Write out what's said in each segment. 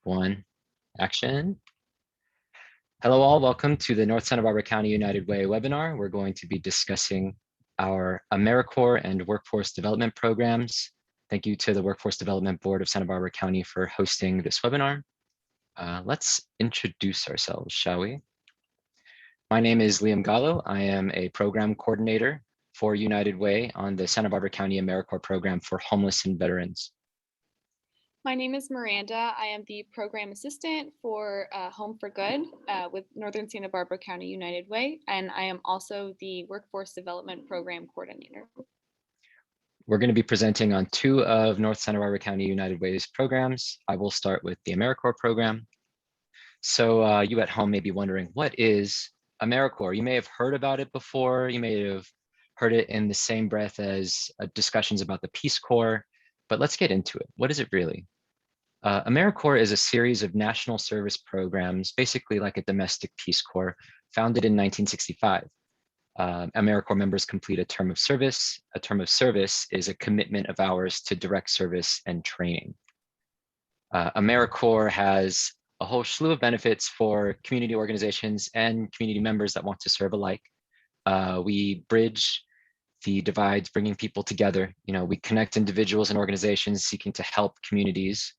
One, action. Hello all, welcome to the North Santa Barbara County United Way webinar. We're going to be discussing our AmeriCorps and Workforce Development programs. Thank you to the Workforce Development Board of Santa Barbara County for hosting this webinar. Let's introduce ourselves, shall we? My name is Liam Gallo. I am a program coordinator for United Way on the Santa Barbara County AmeriCorps program for homeless and veterans. My name is Miranda. I am the program assistant for Home for Good with Northern Santa Barbara County United Way, and I am also the Workforce Development Program Coordinator. We're going to be presenting on two of North Santa Barbara County United Way's programs. I will start with the AmeriCorps program. So you at home may be wondering, what is AmeriCorps? You may have heard about it before. You may have heard it in the same breath as discussions about the Peace Corps, but let's get into it. What is it really? AmeriCorps is a series of national service programs, basically like a domestic Peace Corps, founded in 1965. AmeriCorps members complete a term of service. A term of service is a commitment of ours to direct service and training. AmeriCorps has a whole slew of benefits for community organizations and community members that want to serve alike. We bridge the divides, bringing people together. We connect individuals and organizations seeking to help communities.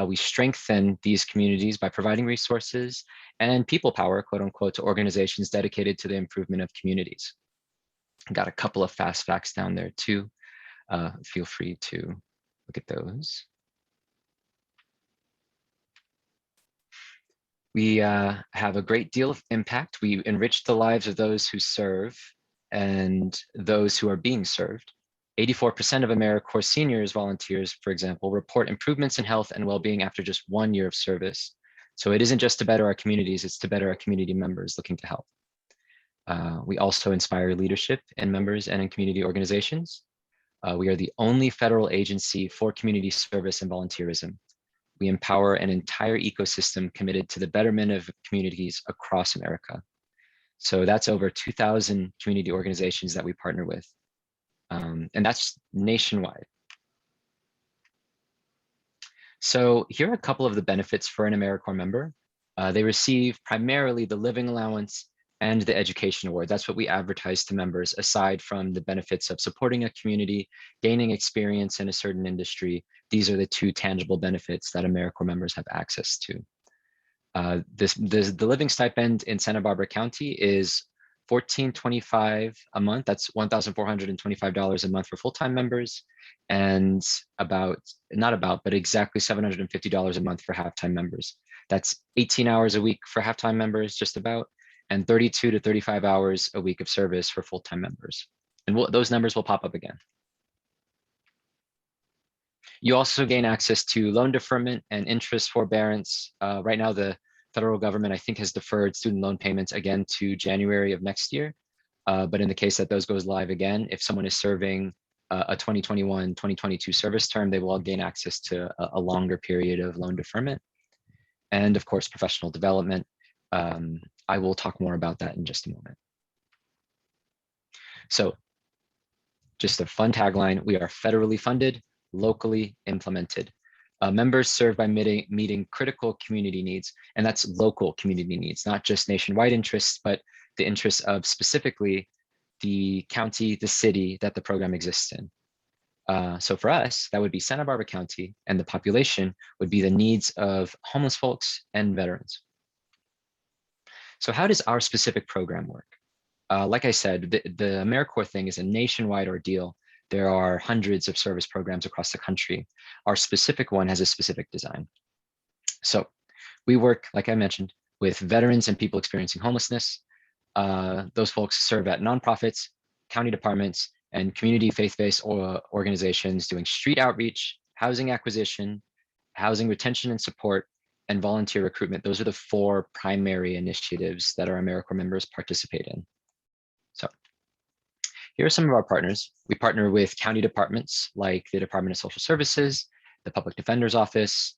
We strengthen these communities by providing resources and people power, quote unquote, to organizations dedicated to the improvement of communities. Got a couple of fast facts down there too. Feel free to look at those. We have a great deal of impact. We enrich the lives of those who serve and those who are being served. 84% of AmeriCorps seniors volunteers, for example, report improvements in health and well-being after just 1 year of service. So it isn't just to better our communities, it's to better our community members looking to help. We also inspire leadership in members and in community organizations. We are the only federal agency for community service and volunteerism. We empower an entire ecosystem committed to the betterment of communities across America. So that's over 2,000 community organizations that we partner with. And that's nationwide. So here are a couple of the benefits for an AmeriCorps member. They receive primarily the living allowance and the education award. That's what we advertise to members, aside from the benefits of supporting a community, gaining experience in a certain industry. These are the two tangible benefits that AmeriCorps members have access to. The living stipend in Santa Barbara County is $1,425 a month. That's $1,425 a month for full-time members, and exactly $750 a month for half-time members. That's 18 hours a week for half-time members, just about, and 32 to 35 hours a week of service for full-time members. And those numbers will pop up again. You also gain access to loan deferment and interest forbearance. Right now, the federal government, I think, has deferred student loan payments again to January of next year. But in the case that those goes live again, if someone is serving a 2021-2022 service term, they will all gain access to a longer period of loan deferment. And of course, professional development. I will talk more about that in just a moment. So just a fun tagline: we are federally funded, locally implemented. Members serve by meeting critical community needs, and that's local community needs, not just nationwide interests, but the interests of specifically the county, the city that the program exists in. So for us, that would be Santa Barbara County, and the population would be the needs of homeless folks and veterans. So how does our specific program work? Like I said, the AmeriCorps thing is a nationwide ordeal. There are hundreds of service programs across the country. Our specific one has a specific design. So we work, like I mentioned, with veterans and people experiencing homelessness. Those folks serve at nonprofits, county departments, and community faith-based organizations doing street outreach, housing acquisition, housing retention and support, and volunteer recruitment. Those are the 4 primary initiatives that our AmeriCorps members participate in. So here are some of our partners. We partner with county departments like the Department of Social Services, the Public Defender's Office,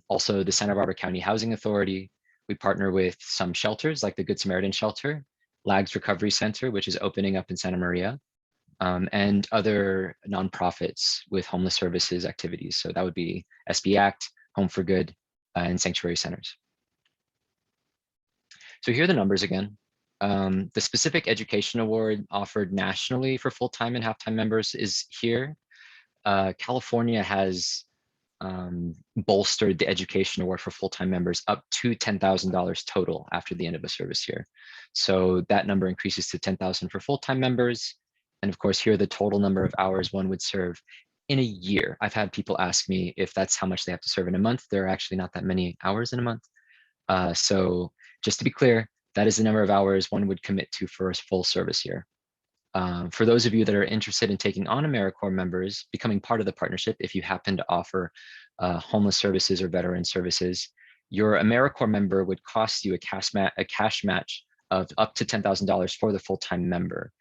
also the Santa Barbara County Housing Authority. We partner with some shelters like the Good Samaritan Shelter, Lags Recovery Center, which is opening up in Santa Maria, and other nonprofits with homeless services activities. So that would be SB Act, Home for Good, and sanctuary centers. So here are the numbers again. The specific education award offered nationally for full-time and half-time members is here. California has bolstered the education award for full-time members up to $10,000 total after the end of a service year. So that number increases to 10,000 for full-time members. And of course, here the total number of hours one would serve in a year. I've had people ask me if that's how much they have to serve in a month. There are actually not that many hours in a month. So just to be clear, that is the number of hours one would commit to for a full service year. For those of you that are interested in taking on AmeriCorps members, becoming part of the partnership, if you happen to offer homeless services or veteran services, your AmeriCorps member would cost you a cash match of up to $10,000 for the full-time member.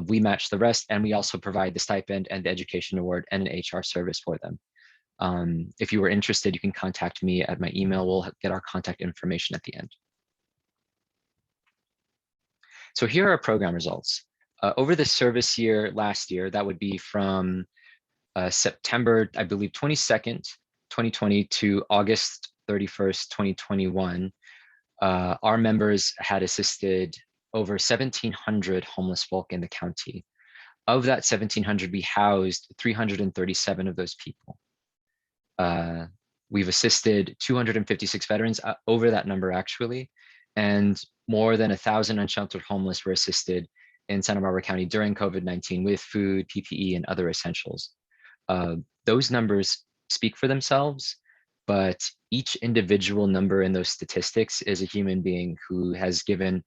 We match the rest, and we also provide the stipend and the education award and an HR service for them. If you were interested, you can contact me at my email. We'll get our contact information at the end. So here are program results. Over the service year last year, that would be from September, I believe, 22nd, 2020 to August 31st, 2021, our members had assisted over 1,700 homeless folk in the county. Of that 1,700, we housed 337 of those people. We've assisted 256 veterans, over that number actually, and more than 1,000 unsheltered homeless were assisted in Santa Barbara County during COVID-19 with food, PPE, and other essentials. Those numbers speak for themselves, but each individual number in those statistics is a human being who has been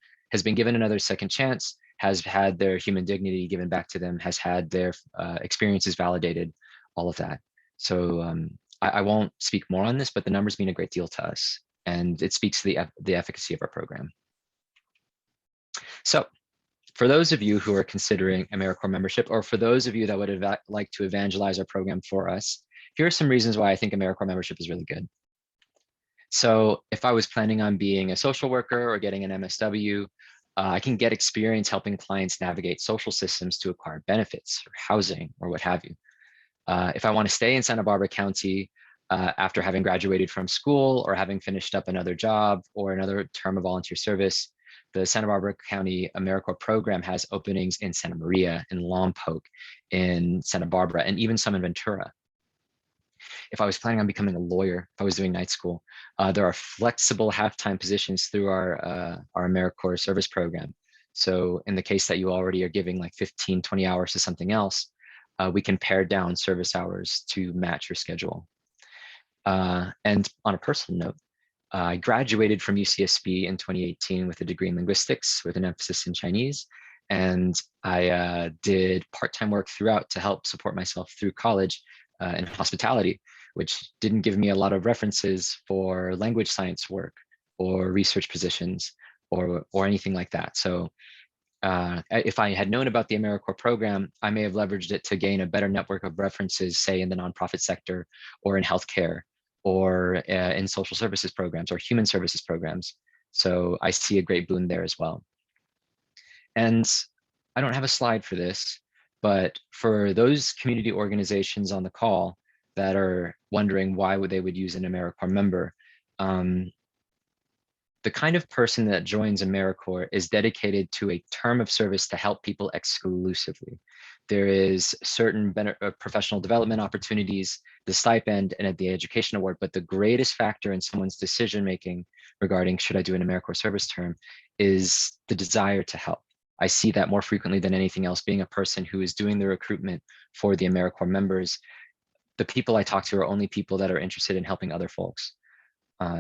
given another second chance, has had their human dignity given back to them, has had their experiences validated, all of that. So I won't speak more on this, but the numbers mean a great deal to us, and it speaks to the efficacy of our program. So for those of you who are considering AmeriCorps membership, or for those of you that would like to evangelize our program for us, here are some reasons why I think AmeriCorps membership is really good. So if I was planning on being a social worker or getting an MSW, I can get experience helping clients navigate social systems to acquire benefits or housing or what have you. If I want to stay in Santa Barbara County after having graduated from school or having finished up another job or another term of volunteer service, the Santa Barbara County AmeriCorps program has openings in Santa Maria, in Lompoc, in Santa Barbara, and even some in Ventura. If I was planning on becoming a lawyer, if I was doing night school, there are flexible half-time positions through our AmeriCorps service program. So in the case that you already are giving like 15, 20 hours to something else, we can pare down service hours to match your schedule. And on a personal note, I graduated from UCSB in 2018 with a degree in linguistics with an emphasis in Chinese. And I did part-time work throughout to help support myself through college in hospitality, which didn't give me a lot of references for language science work or research positions or anything like that. So if I had known about the AmeriCorps program, I may have leveraged it to gain a better network of references, say in the nonprofit sector or in healthcare or in social services programs or human services programs. So I see a great boon there as well. And I don't have a slide for this, but for those community organizations on the call that are wondering why they would use an AmeriCorps member, the kind of person that joins AmeriCorps is dedicated to a term of service to help people exclusively. There is certain professional development opportunities, the stipend, and the education award, but the greatest factor in someone's decision-making regarding should I do an AmeriCorps service term is the desire to help. I see that more frequently than anything else, being a person who is doing the recruitment for the AmeriCorps members. The people I talk to are only people that are interested in helping other folks.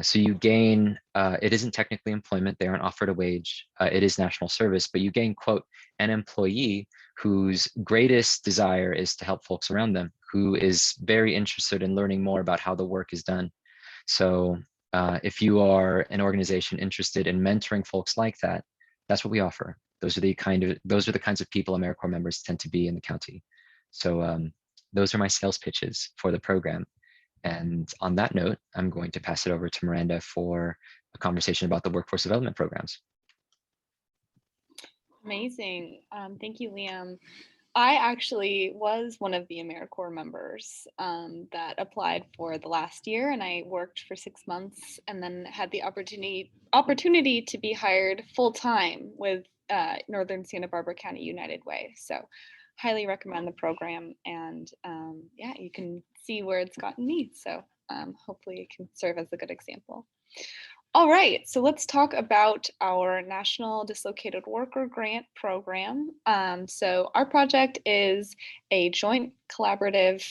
So you gain, it isn't technically employment, they aren't offered a wage, it is national service, but you gain, quote, an employee whose greatest desire is to help folks around them, who is very interested in learning more about how the work is done. So if you are an organization interested in mentoring folks like that, that's what we offer. Those are the kinds of people AmeriCorps members tend to be in the county. So those are my sales pitches for the program. And on that note, I'm going to pass it over to Miranda for a conversation about the workforce development programs. Amazing. Thank you, Liam. I actually was one of the AmeriCorps members that applied for the last year, and I worked for 6 months, and then had the opportunity to be hired full time with Northern Santa Barbara County United Way. So, highly recommend the program, and yeah, you can see where it's gotten me. So, hopefully, it can serve as a good example. All right, so let's talk about our National Dislocated Worker Grant program. So our project is a joint collaborative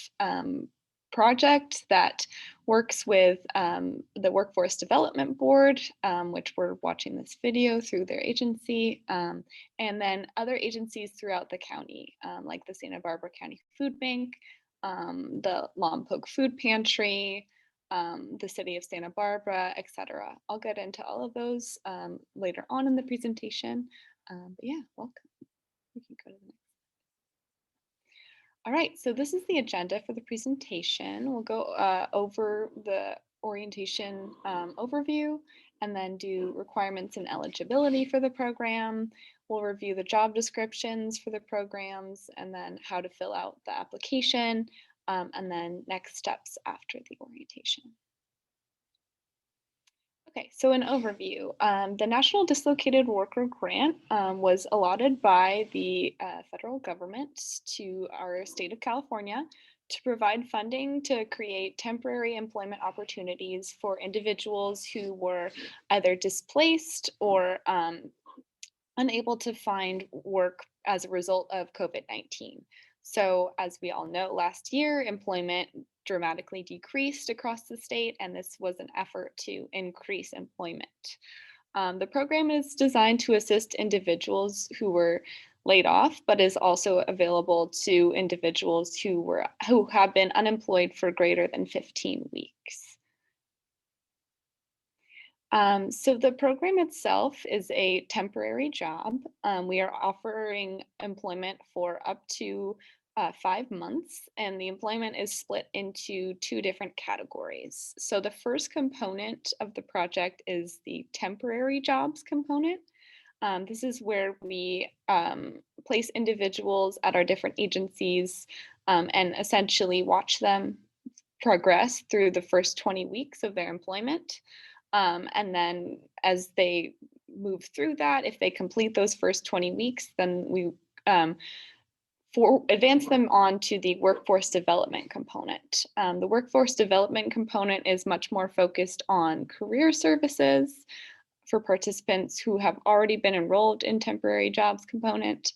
project that works with the Workforce Development Board, which we're watching this video through their agency, and then other agencies throughout the county, like the Santa Barbara County Food Bank, the Lompoc Food Pantry, the city of Santa Barbara, etc. I'll get into all of those later on in the presentation. But yeah, welcome. We can go to the next. All right, so this is the agenda for the presentation. We'll go over the orientation overview and then do requirements and eligibility for the program. We'll review the job descriptions for the programs and then how to fill out the application and then next steps after the orientation. Okay, so an overview. The National Dislocated Worker Grant was allotted by the federal government to our state of California to provide funding to create temporary employment opportunities for individuals who were either displaced or unable to find work as a result of COVID-19. So, as we all know, last year employment dramatically decreased across the state, and this was an effort to increase employment. The program is designed to assist individuals who were laid off, but is also available to individuals who have been unemployed for greater than 15 weeks. So the program itself is a temporary job. We are offering employment for up to 5 months, and the employment is split into two different categories. So the first component of the project is the temporary jobs component. This is where we place individuals at our different agencies and essentially watch them progress through the first 20 weeks of their employment. And then as they move through that, if they complete those first 20 weeks, then we advance them on to the workforce development component. The workforce development component is much more focused on career services for participants who have already been enrolled in temporary jobs component.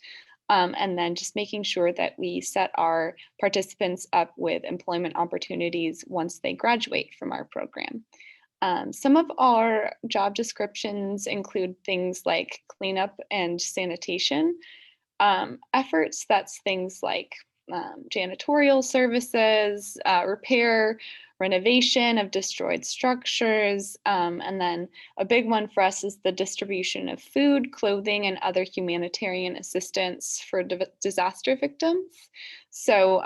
And then just making sure that we set our participants up with employment opportunities once they graduate from our program. Some of our job descriptions include things like cleanup and sanitation efforts. That's things like janitorial services, repair, renovation of destroyed structures. And then a big one for us is the distribution of food, clothing, and other humanitarian assistance for disaster victims. So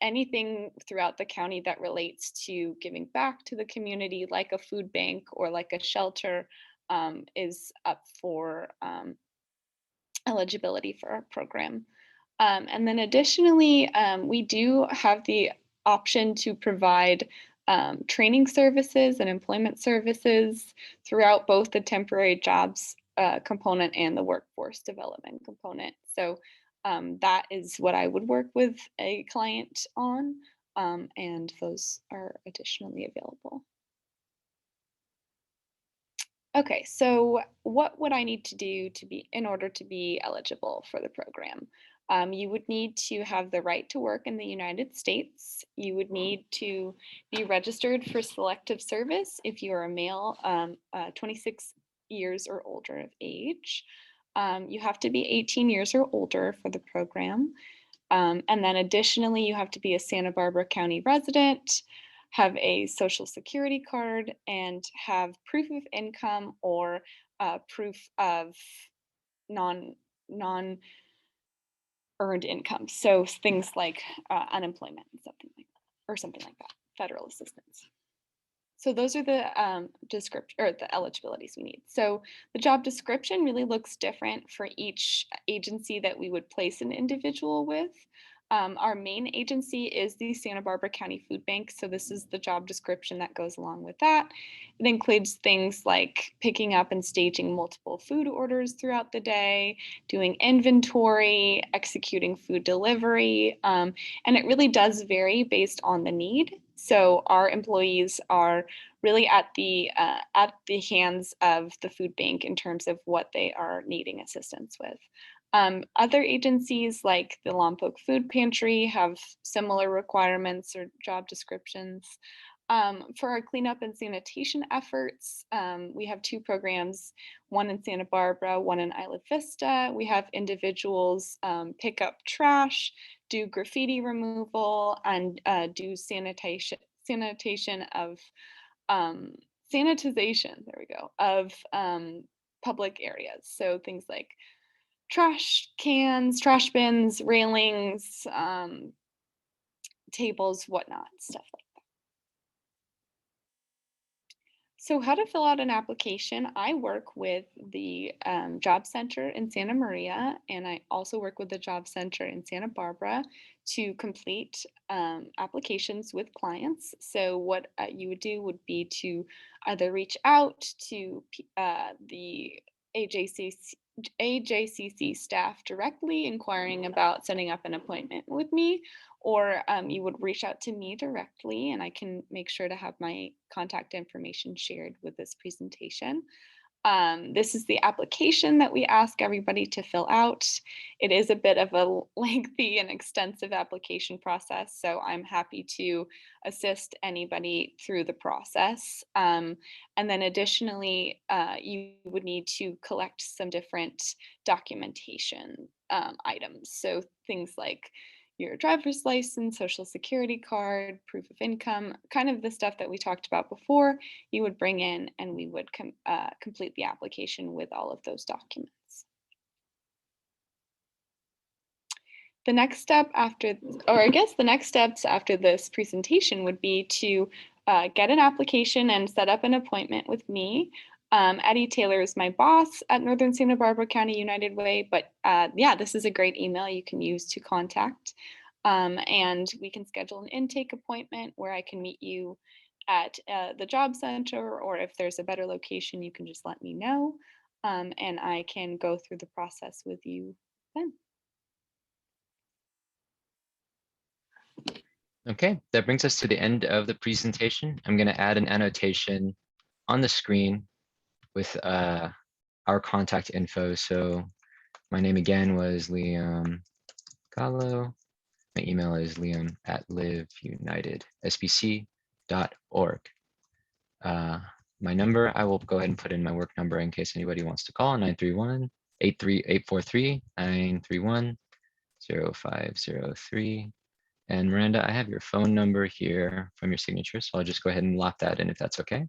anything throughout the county that relates to giving back to the community, like a food bank or like a shelter, is up for eligibility for our program. And then additionally, we do have the option to provide training services and employment services throughout both the temporary jobs component and the workforce development component. So that is what I would work with a client on, and those are additionally available. Okay, so what would I need to do in order to be eligible for the program? You would need to have the right to work in the United States. You would need to be registered for selective service if you are a male, 26 years or older of age. You have to be 18 years or older for the program. And then additionally, you have to be a Santa Barbara County resident, have a social security card, and have proof of income or proof of non earned income. So things like unemployment, something like that, federal assistance. So those are the description or the eligibilities we need. So the job description really looks different for each agency that we would place an individual with. Our main agency is the Santa Barbara County Food Bank. So this is the job description that goes along with that. It includes things like picking up and staging multiple food orders throughout the day, doing inventory, executing food delivery, and it really does vary based on the need. So our employees are really at the hands of the food bank in terms of what they are needing assistance with. Other agencies like the Lompoc Food Pantry have similar requirements or job descriptions. For our cleanup and sanitation efforts, we have two programs, one in Santa Barbara, one in Isla Vista. We have individuals pick up trash, do graffiti removal, and do sanitation of sanitization, there we go, of public areas. So things like trash cans, trash bins, railings, tables, whatnot, stuff like that. So, how to fill out an application? I work with the Job Center in Santa Maria, and I also work with the Job Center in Santa Barbara to complete applications with clients. So, what you would do would be to either reach out to the AJCC staff directly, inquiring about setting up an appointment with me, or you would reach out to me directly, and I can make sure to have my contact information shared with this presentation. This is the application that we ask everybody to fill out. It is a bit of a lengthy and extensive application process, so I'm happy to assist anybody through the process. And then additionally, you would need to collect some different documentation items. So things like your driver's license, social security card, proof of income, kind of the stuff that we talked about before, you would bring in and we would complete the application with all of those documents. The next step after, or I guess the next steps after this presentation would be to get an application and set up an appointment with me. Eddie Taylor is my boss at Northern Santa Barbara County United Way, but yeah, this is a great email you can use to contact. And we can schedule an intake appointment where I can meet you at the job center, or if there's a better location, you can just let me know. And I can go through the process with you then. Okay, that brings us to the end of the presentation. I'm going to add an annotation on the screen with our contact info. So my name again was Liam Gallo. My email is liam@liveunitedsbc.org. My number, I will go ahead and put in my work number in case anybody wants to call, 931-843-931-0503. And Miranda, I have your phone number here from your signature, so I'll just go ahead and lock that in if that's okay.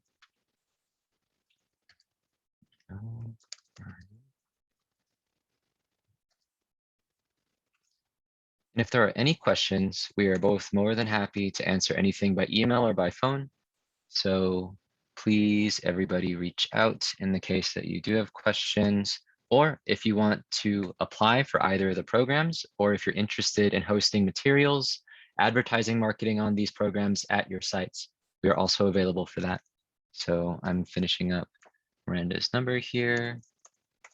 And if there are any questions, we are both more than happy to answer anything by email or by phone. So please, everybody, reach out in the case that you do have questions, or if you want to apply for either of the programs, or if you're interested in hosting materials, advertising, marketing on these programs at your sites. We are also available for that. So I'm finishing up Miranda's number here.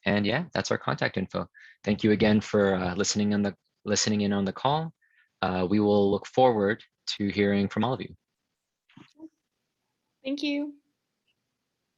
And yeah, that's our contact info. Thank you again for listening in on the call. We will look forward to hearing from all of you. Thank you.